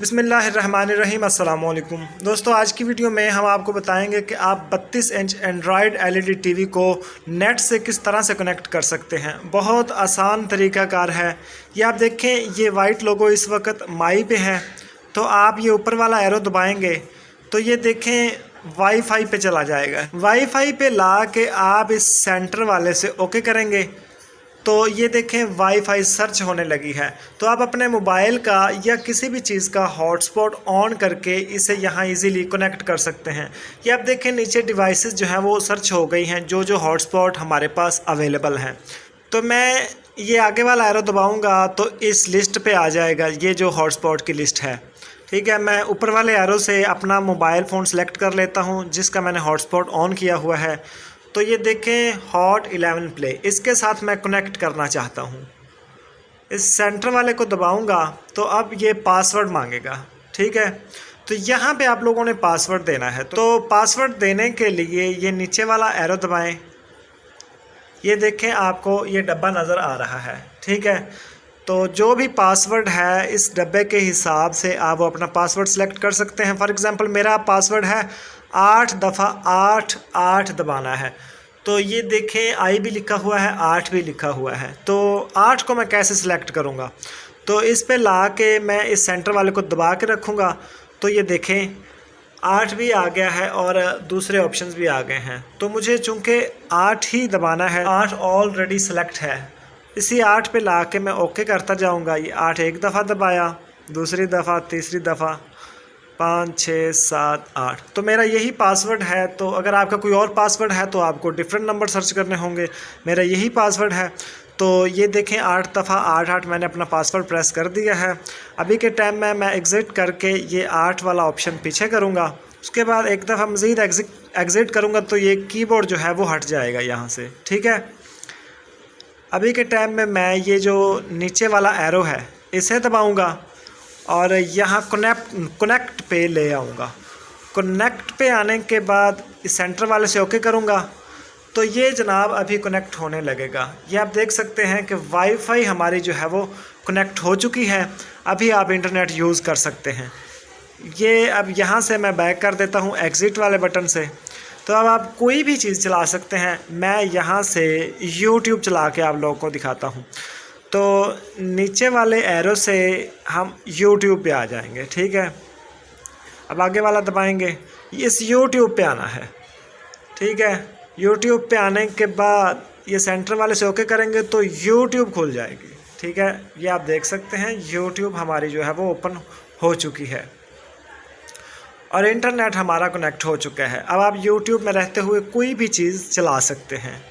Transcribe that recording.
बिस्मिल्लाहिर्रहमानिर्रहीम। अस्सलाम वालेकुम दोस्तों, आज की वीडियो में हम आपको बताएंगे कि आप 32 इंच एंड्रॉयड एलईडी टीवी को नेट से किस तरह से कनेक्ट कर सकते हैं। बहुत आसान तरीकाकार है। ये आप देखें, ये वाइट लोगो इस वक्त माई पे है, तो आप ये ऊपर वाला एरो दबाएंगे तो ये देखें वाईफाई पे चला जाएगा। वाईफाई पे ला के आप इस सेंटर वाले से ओके करेंगे तो ये देखें वाईफाई सर्च होने लगी है। तो आप अपने मोबाइल का या किसी भी चीज़ का हॉटस्पॉट ऑन करके इसे यहाँ इजीली कनेक्ट कर सकते हैं। ये आप देखें नीचे डिवाइसेस जो हैं वो सर्च हो गई हैं, जो हॉटस्पॉट हमारे पास अवेलेबल हैं। तो मैं ये आगे वाला एरो दबाऊँगा तो इस लिस्ट पे आ जाएगा ये जो हॉटस्पॉट की लिस्ट है। ठीक है, मैं ऊपर वाले एरो से अपना मोबाइल फ़ोन सेलेक्ट कर लेता हूँ जिसका मैंने हॉटस्पॉट ऑन किया हुआ है। तो ये देखें हॉट 11 प्ले, इसके साथ मैं कनेक्ट करना चाहता हूँ। इस सेंटर वाले को दबाऊंगा तो अब ये पासवर्ड मांगेगा। ठीक है, तो यहाँ पे आप लोगों ने पासवर्ड देना है। तो पासवर्ड देने के लिए ये नीचे वाला एरो दबाएं। ये देखें आपको ये डब्बा नज़र आ रहा है। ठीक है, तो जो भी पासवर्ड है इस डब्बे के हिसाब से आप वो अपना पासवर्ड सेलेक्ट कर सकते हैं। फॉर एग्ज़ाम्पल मेरा पासवर्ड है 8 दफ़ा 8 दबाना है। तो ये देखें आई भी लिखा हुआ है, 8 भी लिखा हुआ है। तो 8 को मैं कैसे सिलेक्ट करूँगा, तो इस पे ला के मैं इस सेंटर वाले को दबा के रखूँगा तो ये देखें 8 भी आ गया है और दूसरे ऑप्शंस भी आ गए हैं। तो मुझे चूँकि 8 ही दबाना है, 8 ऑलरेडी सेलेक्ट है, इसी 8 पे ला के मैं ओके करता जाऊँगा। ये 8 एक दफ़ा दबाया, दूसरी दफ़ा, तीसरी दफ़ा, 5 6 7 8। तो मेरा यही पासवर्ड है। तो अगर आपका कोई और पासवर्ड है तो आपको डिफरेंट नंबर सर्च करने होंगे। मेरा यही पासवर्ड है। तो ये देखें 8 दफ़ा 8 मैंने अपना पासवर्ड प्रेस कर दिया है। अभी के टाइम में मैं एग्ज़िट करके ये 8 वाला ऑप्शन पीछे करूँगा। उसके बाद एक दफ़ा मज़ीद एग्ज़िट करूँगा तो ये कीबोर्ड जो है वो हट जाएगा यहाँ से। ठीक है, अभी के टाइम में मैं ये जो नीचे वाला एरो है इसे दबाऊँगा और यहाँ कनेक्ट पे ले आऊँगा। कनेक्ट पे आने के बाद इस सेंटर वाले से ओके करूँगा तो ये जनाब अभी कनेक्ट होने लगेगा। ये आप देख सकते हैं कि वाईफाई हमारी जो है वो कनेक्ट हो चुकी है। अभी आप इंटरनेट यूज़ कर सकते हैं। ये अब यहाँ से मैं बैक कर देता हूँ एग्ज़िट वाले बटन से। तो अब आप कोई भी चीज़ चला सकते हैं। मैं यहाँ से यूट्यूब चला के आप लोगों को दिखाता हूँ। तो नीचे वाले एरो से हम YouTube पे आ जाएंगे। ठीक है, अब आगे वाला दबाएंगे, इस YouTube पे आना है। ठीक है, YouTube पे आने के बाद ये सेंटर वाले से ओके करेंगे तो YouTube खुल जाएगी। ठीक है, ये आप देख सकते हैं YouTube हमारी जो है वो ओपन हो चुकी है और इंटरनेट हमारा कनेक्ट हो चुका है। अब आप YouTube में रहते हुए कोई भी चीज़ चला सकते हैं।